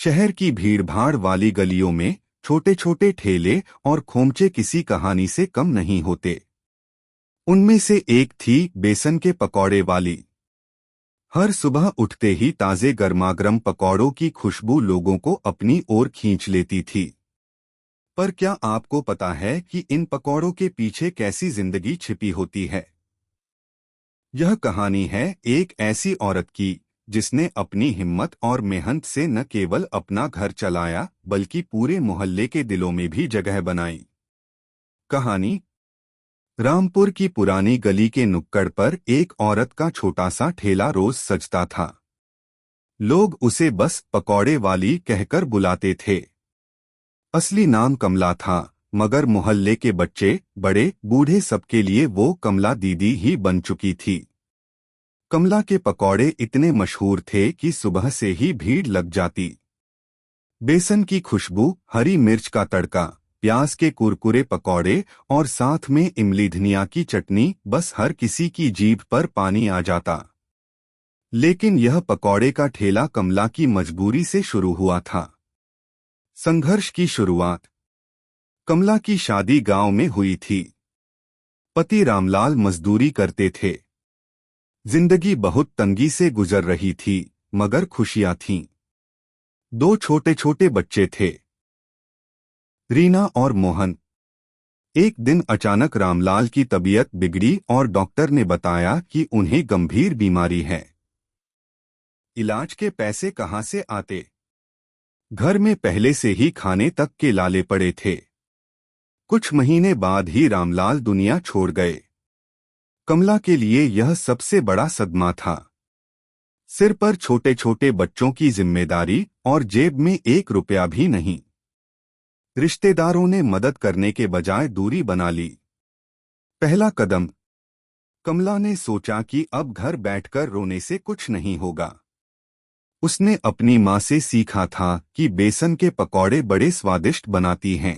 शहर की भीड़भाड़ वाली गलियों में छोटे छोटे ठेले और खोमचे किसी कहानी से कम नहीं होते। उनमें से एक थी बेसन के पकौड़े वाली। हर सुबह उठते ही ताजे गर्मागर्म पकौड़ों की खुशबू लोगों को अपनी ओर खींच लेती थी। पर क्या आपको पता है कि इन पकौड़ों के पीछे कैसी जिंदगी छिपी होती है? यह कहानी है एक ऐसी औरत की जिसने अपनी हिम्मत और मेहनत से न केवल अपना घर चलाया बल्कि पूरे मोहल्ले के दिलों में भी जगह बनाई। कहानी। रामपुर की पुरानी गली के नुक्कड़ पर एक औरत का छोटा सा ठेला रोज सजता था। लोग उसे बस पकौड़े वाली कहकर बुलाते थे। असली नाम कमला था, मगर मोहल्ले के बच्चे बड़े बूढ़े सबके लिए वो कमला दीदी ही बन चुकी थी। कमला के पकौड़े इतने मशहूर थे कि सुबह से ही भीड़ लग जाती। बेसन की खुशबू, हरी मिर्च का तड़का, प्याज के कुरकुरे पकौड़े और साथ में इमली धनिया की चटनी, बस हर किसी की जीभ पर पानी आ जाता। लेकिन यह पकौड़े का ठेला कमला की मजबूरी से शुरू हुआ था। संघर्ष की शुरुआत। कमला की शादी गांव में हुई थी। पति रामलाल मजदूरी करते थे। जिंदगी बहुत तंगी से गुजर रही थी, मगर खुशियां थीं। दो छोटे छोटे बच्चे थे, रीना और मोहन। एक दिन अचानक रामलाल की तबीयत बिगड़ी और डॉक्टर ने बताया कि उन्हें गंभीर बीमारी है। इलाज के पैसे कहां से आते? घर में पहले से ही खाने तक के लाले पड़े थे। कुछ महीने बाद ही रामलाल दुनिया छोड़ गए। कमला के लिए यह सबसे बड़ा सदमा था। सिर पर छोटे छोटे बच्चों की जिम्मेदारी और जेब में 1 रुपया भी नहीं। रिश्तेदारों ने मदद करने के बजाय दूरी बना ली। पहला कदम। कमला ने सोचा कि अब घर बैठकर रोने से कुछ नहीं होगा। उसने अपनी माँ से सीखा था कि बेसन के पकौड़े बड़े स्वादिष्ट बनाती हैं।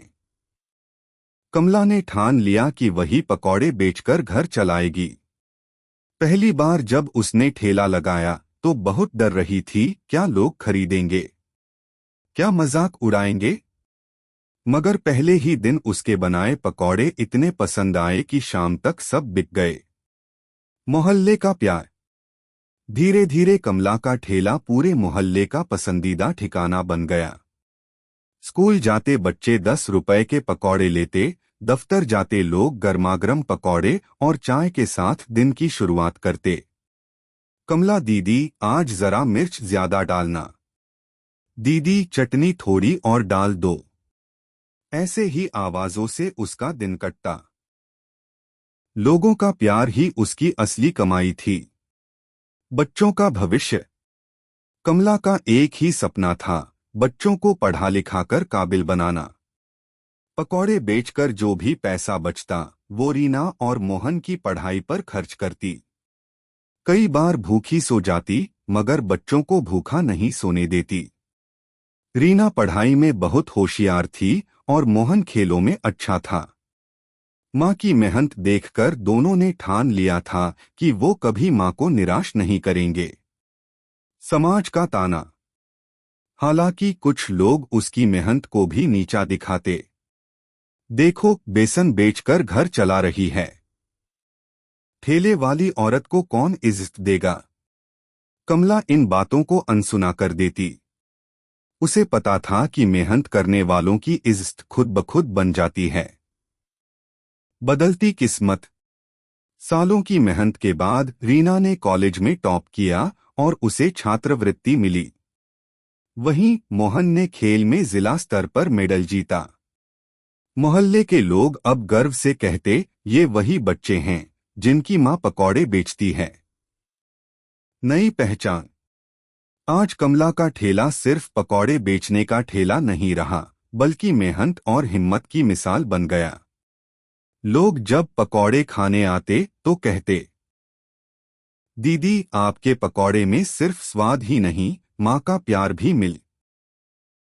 कमला ने ठान लिया कि वही पकौड़े बेचकर घर चलाएगी। पहली बार जब उसने ठेला लगाया तो बहुत डर रही थी, क्या लोग खरीदेंगे, क्या मजाक उड़ाएंगे। मगर पहले ही दिन उसके बनाए पकौड़े इतने पसंद आए कि शाम तक सब बिक गए। मोहल्ले का प्यार। धीरे धीरे कमला का ठेला पूरे मोहल्ले का पसंदीदा ठिकाना बन गया। स्कूल जाते बच्चे 10 रुपए के पकौड़े लेते, दफ्तर जाते लोग गर्मागर्म पकौड़े और चाय के साथ दिन की शुरुआत करते। कमला दीदी, आज जरा मिर्च ज्यादा डालना। दीदी, चटनी थोड़ी और डाल दो। ऐसे ही आवाजों से उसका दिन कटता। लोगों का प्यार ही उसकी असली कमाई थी। बच्चों का भविष्य। कमला का एक ही सपना था, बच्चों को पढ़ा लिखाकर काबिल बनाना। पकौड़े बेचकर जो भी पैसा बचता वो रीना और मोहन की पढ़ाई पर खर्च करती। कई बार भूखी सो जाती, मगर बच्चों को भूखा नहीं सोने देती। रीना पढ़ाई में बहुत होशियार थी और मोहन खेलों में अच्छा था। माँ की मेहनत देखकर दोनों ने ठान लिया था कि वो कभी माँ को निराश नहीं करेंगे। समाज का ताना। हालांकि कुछ लोग उसकी मेहनत को भी नीचा दिखाते। देखो, बेसन बेचकर घर चला रही है। ठेले वाली औरत को कौन इज्जत देगा? कमला इन बातों को अनसुना कर देती। उसे पता था कि मेहनत करने वालों की इज्जत खुद ब खुद बन जाती है। बदलती किस्मत। सालों की मेहनत के बाद रीना ने कॉलेज में टॉप किया और उसे छात्रवृत्ति मिली। वहीं मोहन ने खेल में जिला स्तर पर मेडल जीता। मोहल्ले के लोग अब गर्व से कहते, ये वही बच्चे हैं जिनकी माँ पकौड़े बेचती है। नई पहचान। आज कमला का ठेला सिर्फ पकौड़े बेचने का ठेला नहीं रहा, बल्कि मेहनत और हिम्मत की मिसाल बन गया। लोग जब पकौड़े खाने आते तो कहते, दीदी, आपके पकौड़े में सिर्फ स्वाद ही नहीं, माँ का प्यार भी मिल।